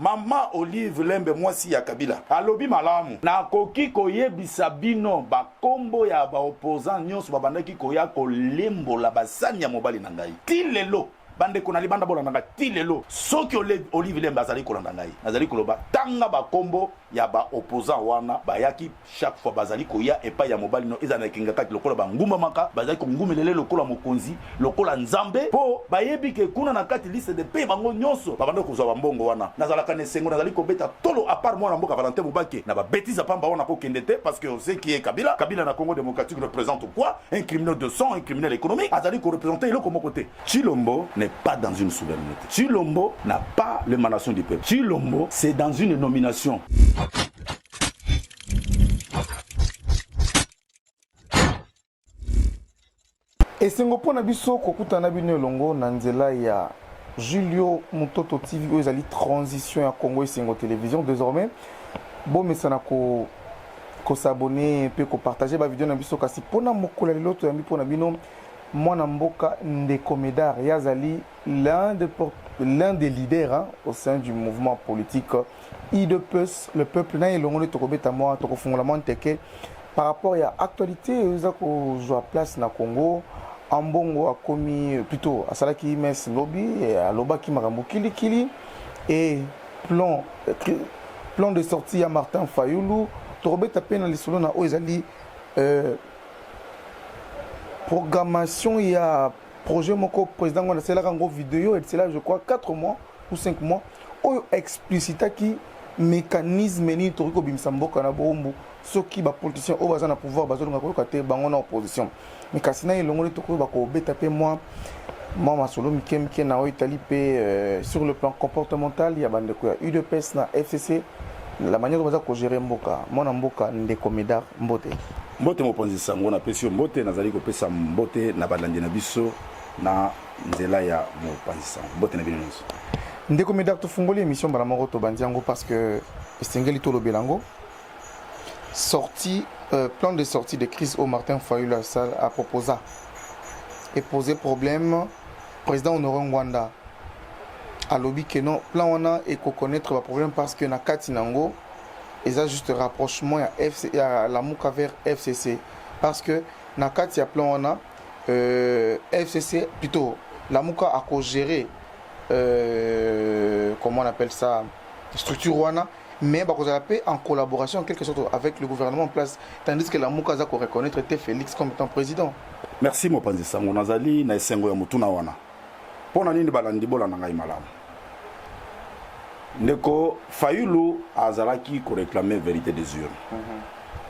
Mama Olive Lembe mwasi ya Kabila alobi malamu na koki koyebisa bino bakombo ya ba opposant nyonso babandaki koya kolembola basani ya mobali na ngai ti lelo bande ko na libanda bola nanga ti lelo soki Olive Lembe azali kolanda ngai nazali koloba tanga bakombo ya ba opposant wana bayaki chaque fois bazali koya epa ya mobali no ezana kinga kati lokola bangumba maka bazali ko ngumelele lokola mokonzi lokola nzambe po bayebi ke kuna na kati liste de pe bango nyonso babanda kozwa bambongo wana nazala kane sengo nazali ko beta tolo à part moi na mboka Valentin Mubake na ba bêtise pamba wana ko kendete parce que on sait qui est Kabila na Congo démocratique représente quoi un criminel de sang, un criminel économique azali ko représenter le comme côté Chilombo n'est pas dans une souveraineté. Chilombo n'a pas l'émanation du peuple. Chilombo, c'est dans une nomination. Et c'est un peu biso kokutana bino longo na nzela ya Julio Mutoto TV ezali transition ya Congo Esengo Télévision désormais bon mais ça na ko s'abonner pe ko partager ba vidéo na biso kasi pona mokola loto ya mipona bino Mwana Mboka Ndeko Médard Yazali, l'un des leaders hein, au sein du mouvement politique IDPS, le peuple n'a pas tokobeta moi tokofungola teke par rapport à l'actualité où joue place na Congo Ambongo a commis plutôt à Salaki Mes Lobby et à Lobaki Marambo Kili et plan de sortie à Martin Fayoulou tokobeta pe na lisolo na Oyazali programmation, il y a projet mon président on a fait la vidéo et c'est là je crois 4 mois ou 5 mois où explicita qui mécanisme ni toriko bimsamboka na bombo ceux qui ba politiciens au bazana pouvoir bazolonga ko kate bango na opposition mais kasina ilongo toko ba ko beta pe moi masolo mike na o Italie pe sur le plan comportemental il y a bande ko UDPS na FCC la manière dont on gérer mboka Mwana Mboka Ndeko Médard mbote mbote mopanzi sango na pesio mbote nazali ko pesa mbote na balandi na biso na nzela ya mopanzi sango mbote na binonso Ndeko Médard to fungoli émission bala moko to bandiango parce que estengeli to lobelango sortie plan de sortie de crise au Martin Fayulu a proposé et posé problème président Honoré Ngwanda à lobby que non plan on a et connaître le problème parce que na Katinango ils ont juste rapprochement à la Mouka vers FCC parce que na Katia plan on a FCC plutôt la Mouka a co-géré comment on appelle ça structure wana mais bah, en collaboration en quelque sorte avec le gouvernement en place tandis que la Mouka a reconnaître était Félix comme étant président. Merci mopanzi sango nazali na esengo ya mutuna wana pona nini balandi bola na ngai malamu Ndeko Fayulu azalaki ko réclamer vérité des urnes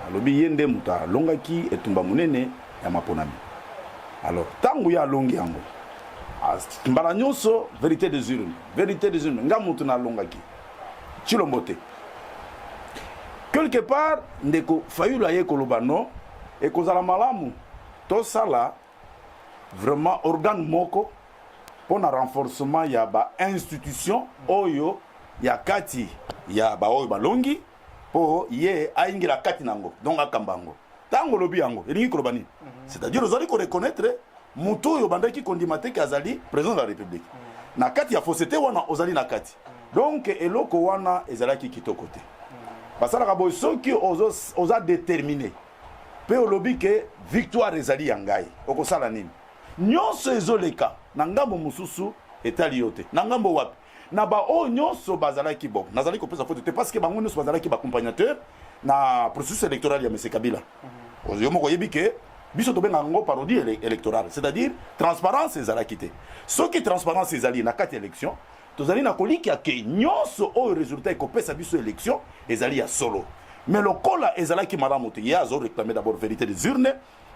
alobi yende muta longaki etumba munene ya maponami alors tangu ya longi yango mbala nyonso vérité des urnes nga mutu na longaki Chilombote quelque part Ndeko Fayulu aye koloba non et kozala malamu to sala vraiment organe moko pour un renforcement ya ba institution oyo ya kati ya ba oyo balongi po ye aingira kati nango donc akambango tango lobi yango elingi kolobani c'est-à-dire ozali ko reconnaître mutu oyo bandaki kondimate kazali président de la République na kati ya fausseté wana ozali na kati donc eloko wana ezalaki kitoko te basala ka boy soki oza déterminé pe olobi ke victoire ezali ya ngai okosala nini nyonso ezoleka na ngambo mususu etali yote na ngambo wapi na ba o nyonso bazalaki bon nazali ko pesa faute te parce que bango nyonso bazalaki ba accompagnateur na processus électoral ya M. Kabila oyo moko yebi ke biso to benga ngo parodie électorale c'est-à-dire transparence ezalaki te soki transparence ezali na kati élection tozali na koliki ya ke nyonso o résultat ko pesa biso élection ezali ya solo mais le kola ezalaki malamu te ya zo réclamer d'abord vérité des urnes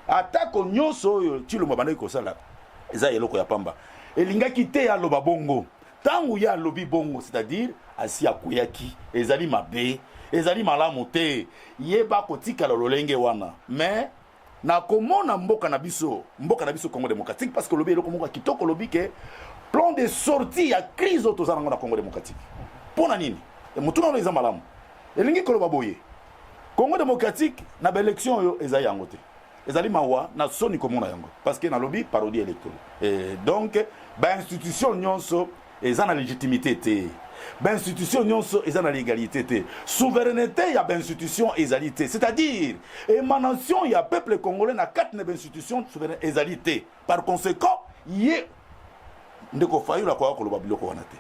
atako nyonso oyo Chilombo bandaki ko sala eza eloko ya pamba elingaki te ya loba bongo tangu ya lobi bongo c'est-à-dire asi akuyaki ezali mabe ezali malamu te yeba kotika lolenge wana mais na komona mboka na biso Congo démocratique parce que lobi eloko moko kitoko lobi ke plan de sortie ya crise autozana na Congo démocratique pona nini mutuna no eza malamu elingi koloba boye Congo démocratique na ba élection yo ezali yango te ezali mawa na soni komona yango parce que na lobby parodie électorale et donc ba institution nyonso eza na légitimité te Institution nyonso eza na légalité te. Souveraineté ya institution ezalité, c'est-à-dire émanation ya peuple congolais na quatre institutions souveraine ezalité. Par conséquent, yé ndeko fayula kwa koloba biloko wana te.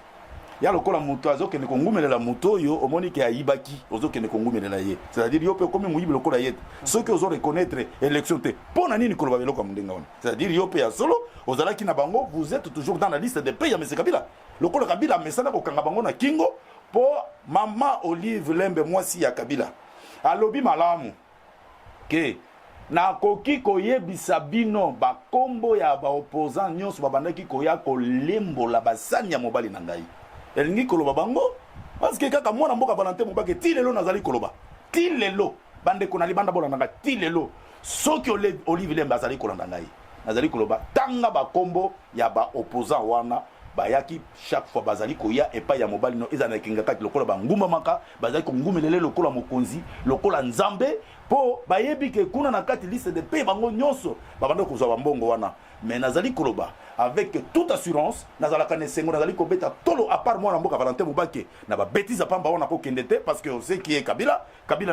Ya lokola muto azokende kongumelela muto yo omoni ke ayibaki ozokende kongumelela ye. C'est-à-dire yo pe komi muyibi lokola ye. Ceux qui ozo reconnaître élection te. Pona nini koloba biloko mundenga wana. C'est-à-dire yo pe ya solo ozalaki na bango, vous êtes toujours dans la liste des pays ya Monsieur Kabila. Lokola Kabila mesana ko kanga bango na kingo po mama Olive Lembe mwasi ya Kabila. Alobi malamu ke na koki koyebisa bino bakombo ya baopposant nyonso babandaki koya kolembola basani ya mobali na ngai. Elingi koloba bango parce que kaka mwana mboka Valentin Mobake ti lelo nazali koloba. Ti lelo bande ko na libanda bola nanga ti lelo soki Olive Lembe azali kolanda ngai. Nazali koloba tanga bakombo ya baopposant wana bayaki chaque fois bazali koya epa ya mobali no ezana kinga kati lokola banguma maka bazali ko ngumelele lokola mokonzi lokola nzambe po bayebi ke kuna na kati liste de pays bango nyonso babanda kozwa mbongo wana. Mais nazali koloba avec toute assurance nazala kanesengo nazali kobeta tolo à part moi na mboka Valentin Mobake na ba bêtise pamba wana ko kendete parce que on sait qui est Kabila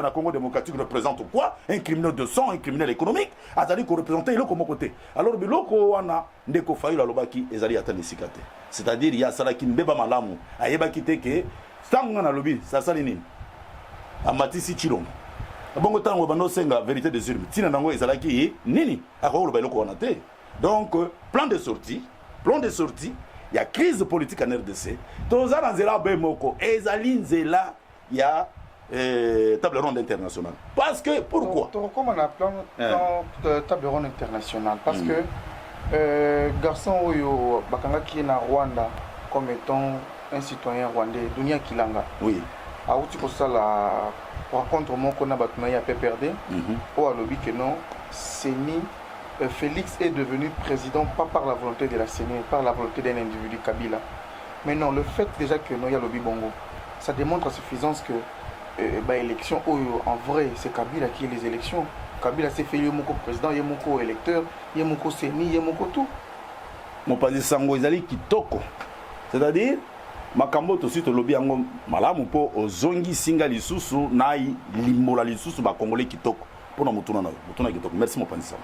na Congo démocratique représente quoi? Un criminel de sang, un criminel économique azali ko représenter le comme côté. Alors biloko wana ndeko fayula lobaki ezali atane sikate. C'est-à-dire ya salaki mbeba malamu ayebaki te ke sango na lobi ça sali nini amatisi chilongo bongo tango bando senga vérité des urnes tina nango ezalaki nini akolo ba eloko wana te. Donc plan de sortie, il y a crise politique en RDC. Toza nzela bemoko ezali nzela ya table ronde internationale. Parce que pourquoi? Comment on a plan table ronde internationale parce que garçon oyo bakanga qui est na Rwanda comme étant un citoyen rwandais Dunia Kilanga. Oui. A outi ko sala rencontre moko na batuna ya PPRD. O alobi que non, c'est ni Félix est devenu président pas par la volonté de la CENI, par la volonté d'un individu Kabila. Mais non, le fait déjà que non, il y a le Bibongo, ça démontre à suffisance que l'élection, en vrai, c'est Kabila qui est les élections. Kabila s'est fait Yemoko président, Yemoko électeur, Yemoko CENI, Yemoko tout. Mon père Sango Ezali Kitoko. C'est-à-dire, makambo to sito lobi yango malamu po ozongi singa lisusu nai limola lisusu ba congolais kitoko. Pona mutuna kitoko. Merci mon père Sango.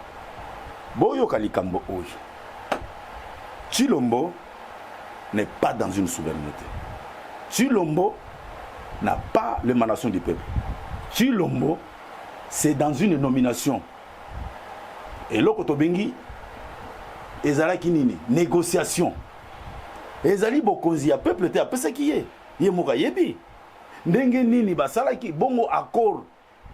Boyo Kalikambo Oyo. Chilombo n'est pas dans une souveraineté. Chilombo n'a pas l'émanation du peuple. Chilombo, c'est dans une nomination. Et l'autre Tobengi, Ezala Kinini, négociation. Ezali Bokonzi, a peuple te a pesé qui est. Yemoka Yebi. Ndenge Nini, Basalaki, Bongo accord.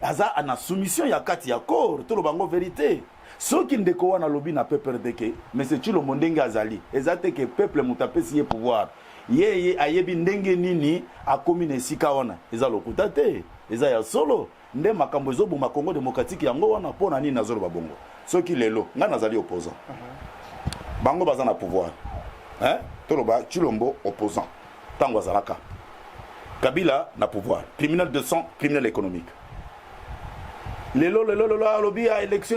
Aza ana soumission, Yakati accord. Tout le bango vérité. Ceux qui ne découvrent pas lobby n'a pas peur de que, mais c'est tout le monde qui a zali. Exactement que le peuple m'a si pouvoir. Yé ayebi ndenge nini a commune sikawana. Eza lokutate. Eza ya solo. Nde makambozo bu makongo démocratique yango wana pona nini nazolo babongo. Ceux qui lelo nga nazali opposant. Bango baza na pouvoir. Hein? Toloba Chilombo opposant. Tango azalaka. Kabila na pouvoir. Criminel de sang, criminel économique. Lelo lobby à élection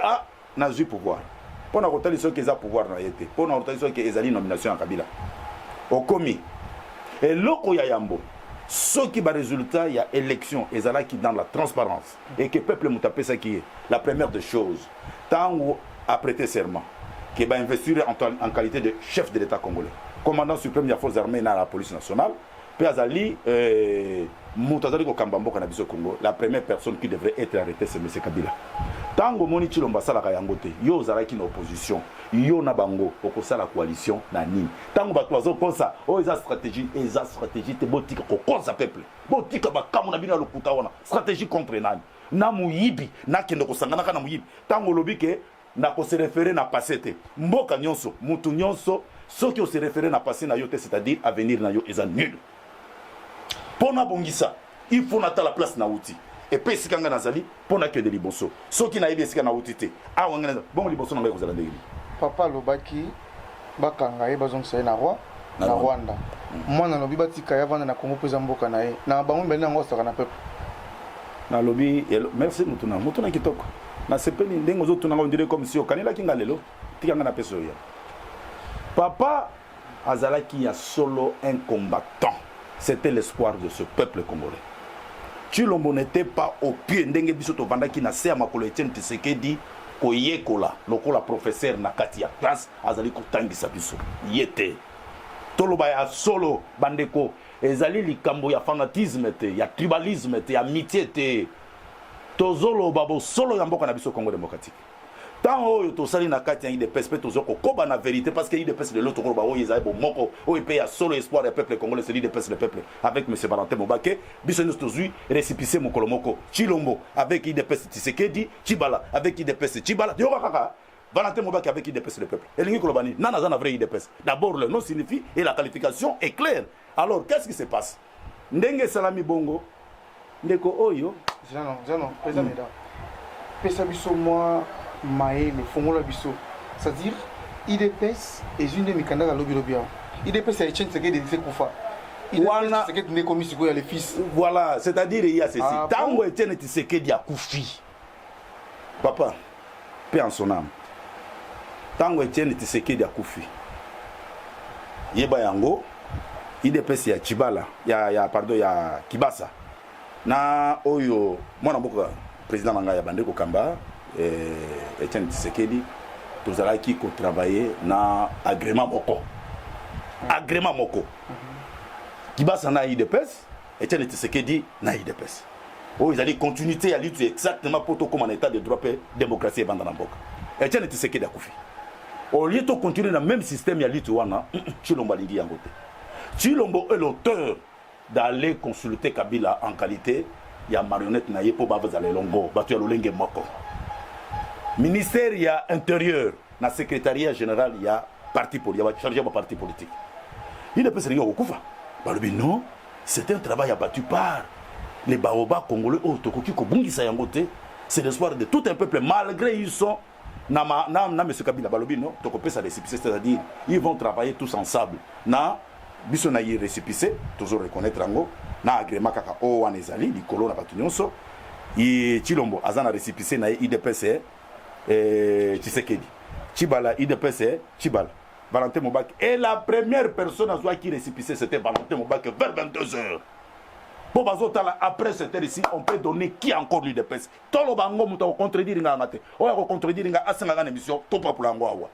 ah n'a eu pouvoir. Pour nous retenir ceux qui ont pouvoir na été. Pour nous retenir ceux qui ont nomination à Kabila. Au commis. Et loko ya yambo. Ceux qui ba résultat il y a élection et zala qui dans la transparence et que peuple mutapé ça qui est la première des choses. Tant où a prêté serment qui va investir en qualité de chef de l'État congolais. Commandant suprême des forces armées dans la police nationale. Azali Moutazali Kambambo Kanabiso Congo, la première personne qui devrait être arrêtée c'est M. Kabila. Tango Moni Chilomba Sala Kayangote, yo Zaraki na opposition, yo na bango, okosa la coalition na nini. Tango Batwazo Konsa, oh eza stratégie te botika ko konsa peuple. Botika bakamu na bina lokuta wana, stratégie contre nani. Na muyibi, na kende ko sangana kana muyibi. Tango lobike na ko se référer na passé. Mboka nyonso, mutu nyonso, ceux qui se référer na passé na yote, c'est-à-dire avenir na yo eza nul. Pona bongisa, il faut nata la place na outi. Et puis si kanga nazali, pona que de liboso. Ceux qui n'aiment pas na outi te. Ah wangana bon liboso na ngako zalande. Papa lobaki bakanga e bazong sai na roi na Rwanda. Mwana lobi batika ya vanda na Congo pesa mboka na ye. Na bango mbele ngo saka na peuple. Na lobi merci mutuna kitoko. Na sepeli ndengo zo tuna ngondire comme si okanela kinga lelo. Tikanga na peso ya. Papa Azalaki a solo un combattant. C'était l'espoir de ce peuple congolais. Tshilombo n'était pas au pied ndenge biso to vandaki na se makolo Etienne Tshisekedi koyekola lokola professeur na kati ya classe azali kotangisa biso yete toloba ya solo bandeko ezali likambo ya fanatisme te ya tribalisme te ya amitié te tozolo babo solo ya mboka na biso Congo démocratique tant oyo tosali na kati ya IDPS pe tozoko koba na vérité parce que IDPS de l'autre ba oyo ezali bo moko oyo pe ya solo espoir ya peuple congolais c'est l'IDPS le peuple avec monsieur Valentin Mobake biso nous tozui récépissé mokolo moko Tshilombo avec IDPS Tshisekedi Tshibala avec IDPS Tshibala yo kaka Valentin Mobake avec IDPS le peuple elingi kolobani nana za na vrai IDPS d'abord le nom signifie et la qualification est claire alors qu'est-ce qui se passe ndenge salami bongo ndeko oyo Jano président Meda pesa biso moi Maé, le fongola biso. C'est-à-dire, IDPS est une des mécanismes à l'objet. IDPS est Etienne Tshisekedi de Koufa. IDPS Tshisekedi n'est commis sur les fils. Voilà, c'est-à-dire il y a ceci. Tango Etienne Tshisekedi a Koufi. Papa, paix en son âme. Tango Etienne Tshisekedi a Koufi. Yeba yango, IDPS ya Tshibala, pardon, ya Kibasa. Na oyo, moi na président nanga ya Bandeko Kamba. Etienne Tshisekedi tozalaki ko travailler na agrément moko Kibasa na IDPS Etienne Tshisekedi na IDPS ils allaient continuité à lutte exactement pour tout comme en état de droit et démocratie banda na mboka Etienne Tshisekedi akufi au lieu de continuer dans le même système ya lutte wana Tshilombo lingi yango te Tshilombo est l'auteur d'aller consulter Kabila en qualité ya marionnette na ye po bazala longo batu ya lolenge moko ministère il y a intérieur na secrétariat général il y a parti politique il y a chargé de parti politique il ne peut se rien au Koufa non c'est un travail abattu par les baobas congolais autokoki ko bungisa yangote c'est l'espoir de tout un peuple malgré ils sont na monsieur Kabila balobi non to kopesa récépissé c'est-à-dire ils vont travailler tous ensemble na biso na yi récépissé toujours reconnaître ngo na agrément kaka o wanezali likolo na batu nyonso i Tshilombo azana récépissé na IDPS Tshisekedi Tshibala IDPS Tshibala Valentin Mobake et la première personne à soi qui récipissait c'était Valentin Mobake vers 22h pour bazotala après cette heure ici on peut donner qui encore l'IDPS tolo bango muta ko contredire nga ngate o ya ko contredire nga asenga nga émission to pa pour ngwa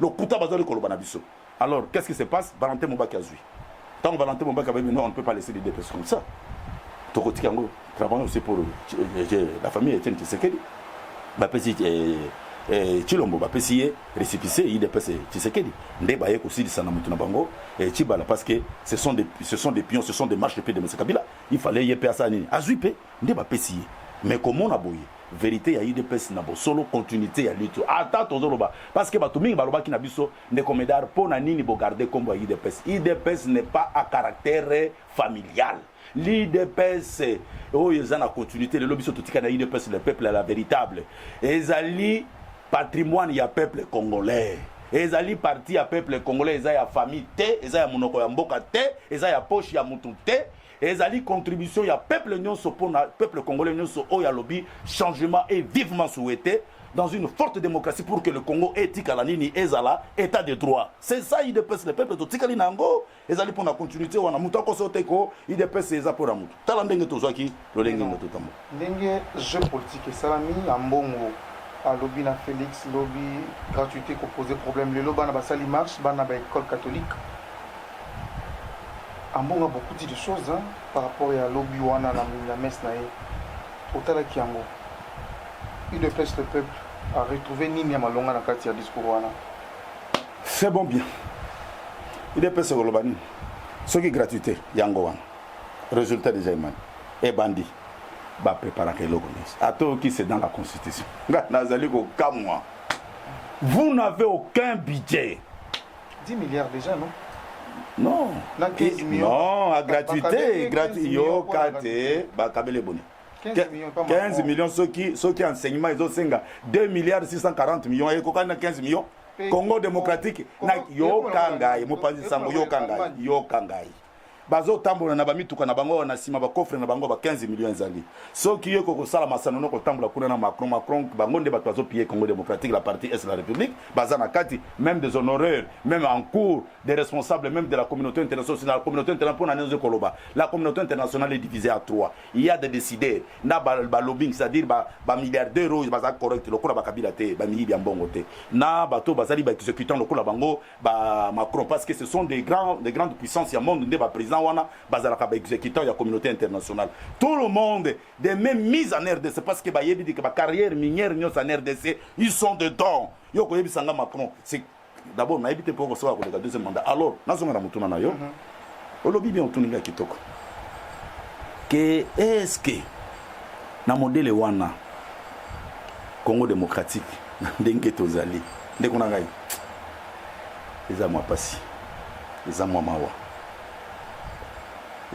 le kuta bazoli ko lobana biso alors qu'est-ce qui se passe Valentin Mobake a joué tant Valentin Mobake avait dit non on ne peut pas laisser l'IDPS comme ça to ko tikango travailler aussi pour la famille Etienne Tshisekedi bapesi Tshilombo bapesi récépissé IDPS Tshisekedi nde baye ko silisa na mutu na bango Tshibala parce que ce sont des pions ce sont des marches de pied de M. Kabila il fallait yepe asa nini azuipe nde bapesi mais comment na boye vérité ya IDPS na bo solo continuité ya lutte ata tozoloba parce que batu mingi balobaki na biso nde komedar po na nini bo garder kombo ya IDPS n'est pas à caractère familial l'IDPS oyo eza na continuité le lobiso totika na IDPS le peuple la véritable ezali patrimoine ya peuple congolais ezali parti ya peuple congolais eza ya famille te eza ya monoko ya mboka te eza ya poche ya mutu te ezali contribution ya peuple nyonso pona peuple congolais nyonso oyo alobi changement est vivement souhaité dans une forte démocratie pour que le Congo éthique à la nini ezala état de droit c'est ça IDPS le peuple totikali nango ezali pona continuité wana mutu akosote ko IDPS eza pona mutu tala ndenge tozwaki lolenge ngototamo ndenge jeu politique salami ambongo à lobby na Félix lobby gratuité ko poser problème le lobby na basali marche bana ba école catholique ambongo a beaucoup dit de choses hein, par rapport à lobby wana na messe na e otala kiango IDPS le peuple a retrouvé nini ya malonga na kati ya discours wana c'est bon bien IDPS kolobani soki gratuité yango wana résultat déjà imani et bandi ba préparer que l'eau attends qui c'est dans la constitution nazali ko kamwa vous n'avez aucun budget 10 milliards déjà non non na 15 millions non à gratuité gratuit yo kate ba kabele boni 15 millions ceux qui enseignement ils ont 2 milliards 640 millions et kokana 15 millions Congo démocratique na yo kangai mopanzi sango yo kangai bazo tambola na bamituka na bango na sima ba coffre na bango ba 15 millions ezali soki yo ko sala masano no ko tambola kuna na Macron bango nde bato bazo piller Congo démocratique la partie est de la République baza na kati même des honoraires même en cours des responsables même de la communauté internationale. La communauté internationale la communauté internationale est divisée à trois. Il y a des décideurs na ba lobbying, c'est-à-dire ba milliardaires baza correct lokola ba kabila te ba miyi bien bongo te na bato bazali ba exécutant lokola bango ba Macron, parce que ce sont des grandes puissances ya monde nde ba président wana bazala ka ba exécutant ya communauté internationale. Tout le monde des mêmes mises en RDC parce que ba yebi dit que ba carrière minière nyos en RDC ils sont dedans. Yo ko yebi sanga Macron c'est d'abord na évité pour recevoir le deuxième mandat. Alors nazonga na mutuna na yo olobi bien otuninga kitoko que est-ce que na modèle wana Congo démocratique ndenge tozali ndeko na ngai eza mwa pasi eza mwa mawa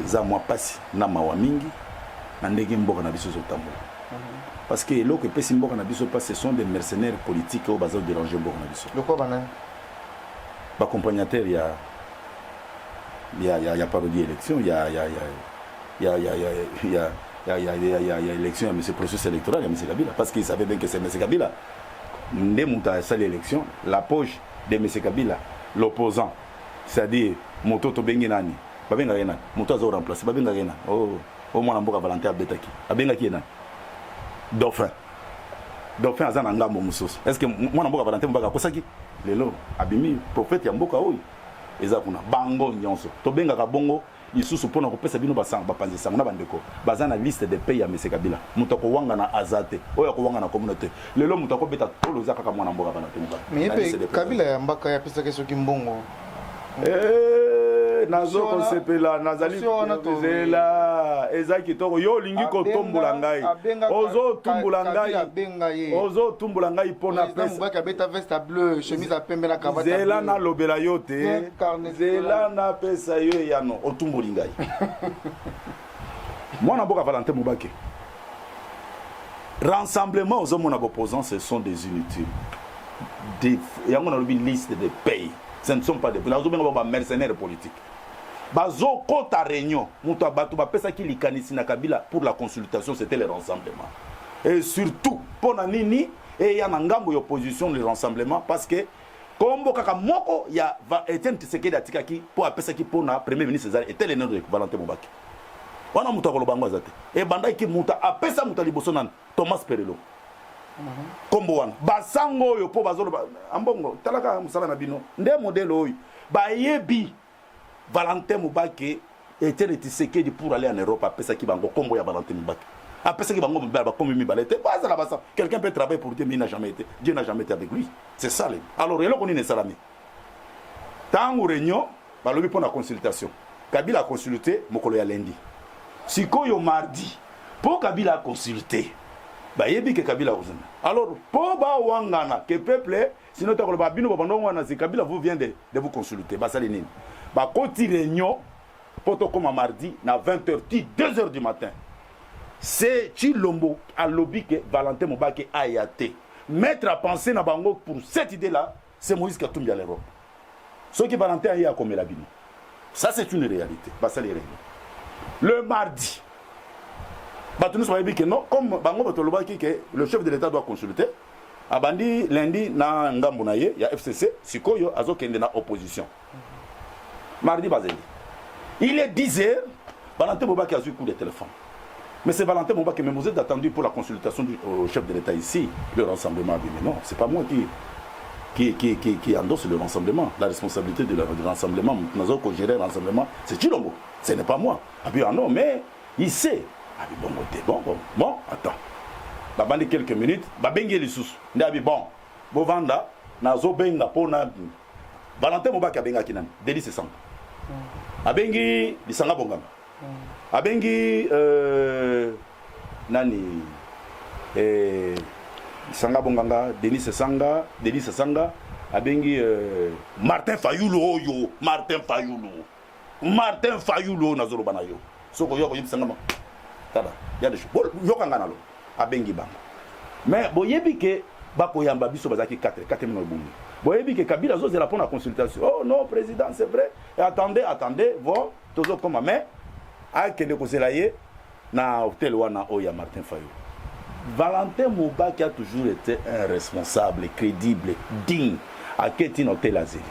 eza mwa pasi na mawa mingi na ndenge mboka na biso zotambola parce que eloko epesi mboka na biso pas ce sont des mercenaires politiques oyo bazo déranger mboka na biso loko banani accompagnateur ya parodie élection ya élection ya monsieur processus électoral ya monsieur Kabila parce qu'il savait bien que c'est monsieur Kabila ndé muta sali élection la poche de monsieur Kabila l'opposant c'est-à-dire mototo bengi nani babenga yena moto azo remplacer babenga yena o mwana mboka Valentin Abetaki abenga ki nani dauphin aza na ngambo mususu est-ce que mwana mboka Valentin mbaka kosaki lelo abimi prophète ya mboka oyo eza kuna bango nyonso tobengaka bongo lisusu mpona kopesa bino bapanzisango na bandeko baza na liste de pays ya monsieur Kabila moto akowanga na azate oyo akowanga na communauté lelo moto akobeta tolo eza kaka mwana mboka Valentin mbaka mais pe Kabila ya mbaka ya pesaka soki mbongo nazo kosepela nazali kozela eza kitoko yo lingi kotombola ngai ozo tumbula ngai pona pesa mbaka beta veste bleu chemise à pembe na cravate zela na lobela yo te zela na pesa yo yano otumboli ngai mwana mboka Valentin Mubake rassemblement aux hommes opposants ce sont des inutiles yango na lobi liste de pays. Ce ne sont pas des mercenaires politiques. Bazo kota réunion, muto abatu ba pesa ki likanisi na Kabila pour la consultation, c'était le rassemblement. Et surtout pour nini et ya ngambo opposition le rassemblement parce que kombo kaka moko ya va Etienne Tshisekedi atikaki pour apesa ki pour na premier ministre César était le nom de Valentin Mubake. Wana muto akolo bango azate. Et banda ki muta apesa muta liboso nan Thomas Perelo. Kombo wana basango yo po bazolo ambongo talaka musala na bino nde modèle oyo bayebi Valentin Mubake était Tshisekedi pour aller en Europe apesa ki bango kombo ya Valentin Mubake apesa ki bango ba kombo mibale te basa la basa quelqu'un peut travailler pour Dieu mais Dieu n'a jamais été avec lui c'est ça les alors eloko ni ne salami tangu réunion balobi pour la consultation Kabila a consulté mokolo ya lundi sikoyo mardi pour Kabila a consulté ba yebi ke Kabila ozana alors po ba wangana que peuple sinon ta koloba bino ba wana c'est Kabila vous vient de vous consulter ba sali nini ba koti réunion poto comme mardi na 20h 2h du matin c'est Chilombo à lobby que Valentin Mubake a été mettre à penser na bango pour cette idée là c'est Moïse Katumbi à l'Europe ce qui Valentin a comme la bino ça c'est une réalité ba sali réunion le mardi Batounous m'a dit que non, comme Bango Batolobaki que le chef de l'État doit consulter, Abandi lundi na Ngambunaye, il y a FCC, Sikoyo, Azokende na opposition. Mardi Bazeli. Il est 10h, Valentin Mubake a eu coup de téléphone. Mais c'est Valentin Mubake qui vous êtes attendu pour la consultation du chef de l'État ici, le rassemblement. Mais non, c'est pas moi qui endosse le rassemblement. La responsabilité du rassemblement, nous avons géré le rassemblement, c'est Chilombo. Ce n'est pas moi. Ah non, mais il sait. Bon, attends. Babandi quelques minutes, babengi les sous. Ndabi bon. Bovanda, nazo benga pona. Valentin Mubake abenga kinan. Deli se sang. Abengi bisanga bonganga. Abengi nani sanga bonganga, Denis Sanga, abengi Martin Fayulu oyo, Martin Fayulu nazolo banayo. Soko yoko yibisanga ma. Tada, il y a des choses. Yokanga nalo abengi bango. Mais boyebi ke bako yamba biso bazaki 4 minutes bungi. boyebi que Kabila zo zela pour la consultation. Oh non président c'est vrai. Et attendez voir toujours comme mais a kende ko zelaye na hôtel wana oya Martin Fayou. Valentin Mubaki a toujours été un responsable crédible, digne à Ketin Hôtel Azeli.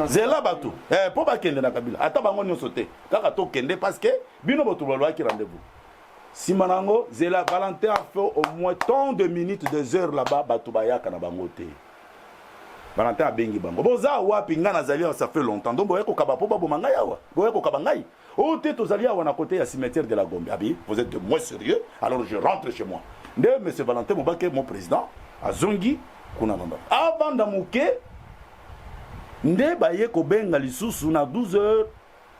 Zela batu pour ba kende na Kabila. Ata bango nyo sauté. Kaka to kende parce que bino botu lwa ki rendez-vous. Simanango Zela Valentin a fait au moins tant de minutes, de heures là-bas batu bayaka na bango te. Valentin a bengi bango. Boza wapi nga nazali ça fait longtemps. Donc boye ko kaba po ba bomanga yawa. Boye ko kaba ngai. O te to zali yawa na côté ya cimetière de la Gombe. Abi, vous êtes de moins sérieux. Alors je rentre chez moi. Nde monsieur Valentin Mubaki mon président a zongi kuna namba. Avant d'amuke nde baye ko benga lisusu na 12 heures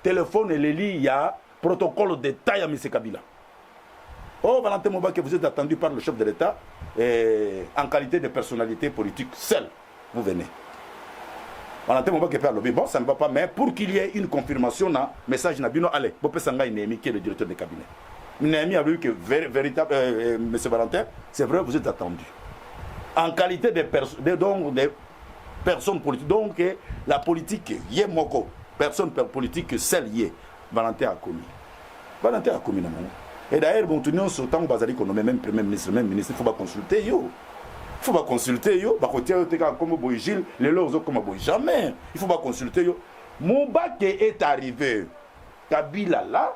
téléphone eleli ya protocole de taille à monsieur Kabila. Oh Valentin Mubaki, vous êtes attendu par le chef de l'État en qualité de personnalité politique seul. Vous venez. Valentin Mubaki peut lobby. Bon, ça ne va pas, mais pour qu'il y ait une confirmation, na message Nabino, allez, Bopé Sanga Némi, qui est le directeur de cabinet. Némi a vu que véritable, monsieur Valentin, c'est vrai, vous êtes attendu. En qualité de personnes politiques, donc la politique, yé moko, personne politique, celle yé, Valentin a commis. Valentin a commis, non. Et d'ailleurs, bon, tout le monde, autant que Bazali, qu'on nomme même premier ministre, il faut pas consulter, yo. Il faut pas consulter yo, bah côté comme Boy Gilles, les lots comme Boy jamais. Il faut pas consulter yo. Mubaki est arrivé, Kabila là,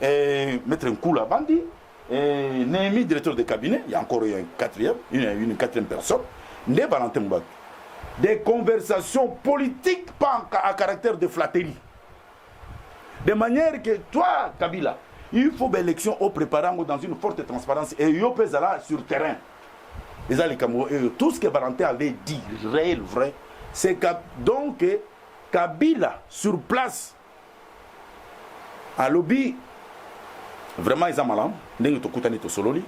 mettre un coup là bandi, Némi directeur de cabinet, il y a encore une quatrième personne, né Valentin Mubaki. Des conversations politiques pas à caractère de flatterie. De manière que toi, Kabila, il faut une élection au préparant dans une forte transparence et yo pèse là sur terrain. Tout ce que Valentin avait dit, réel, vrai, c'est que donc Kabila sur place à lobby vraiment ils ont malin, n'engue to kutani to sololi,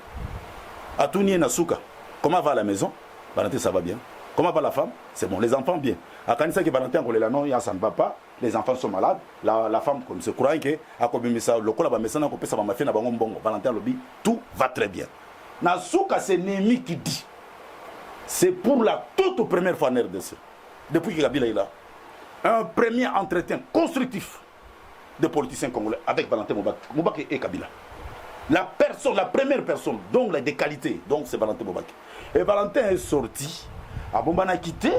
a tout nié nasuka. Comment va la maison? Valentin ça va bien. Comment va la femme? C'est bon. Les enfants bien. À Kanisa que Valentin on non, ça ne va pas. Les enfants sont malades. La femme comme se croit que à Kobimisa le cola ba mesana ko pesa ba mafia na bango mbongo. Valentin lobby tout va très bien. Nasuka c'est Némi qui dit. C'est pour la toute première fois en RDC, depuis que Kabila est là, un premier entretien constructif de politiciens congolais avec Valentin Mubaki et Kabila. La première personne, donc des qualités, donc c'est Valentin Mubaki. Et Valentin est sorti, à Bombana quitté,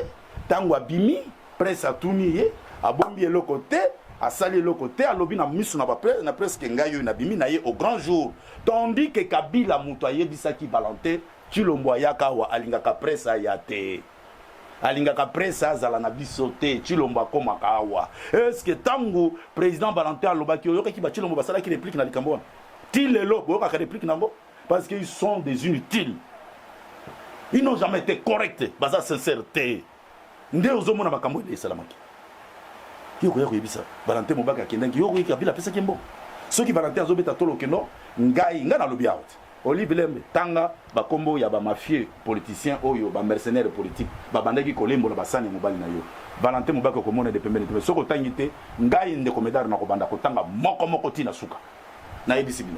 Tango Abimi, presse à Tounié, à Bombi le côté, à Sali le côté, à Lobi na Misu na presque Ngayo na Bimi na au grand jour. Tandis que Kabila Moutaye dit ça qui Valentin. Chilomboyaka wa alingaka pressa yate alingaka pressa zala na bisote chilomba koma kawa est-ce que tango président Valentin Lobaki yoka ki ba chilombo basala ki réplique na likambo ti lelo boka ka réplique nango parce qu'ils sont des inutiles, ils n'ont jamais été corrects baza sincérité nde ozomona makambo de salamaki yoko yako yebisa Valentin Mubaki akendangi yoko Kabila pesa kimbo soki Valentin azobeta tolo keno ngai ngana lobi out Olive Lembe, Tanga, Bakombo, Yaba mafieux, politiciens, Oyo, ba mercenaires politiques, Babandaki Kolembo, la Bassani Mobali na yo. Valentin Mubaki komone de pembeni. Soko tangite, ngai nde komedar na kobanda kotanga moko tina suka. Na ebisi bino.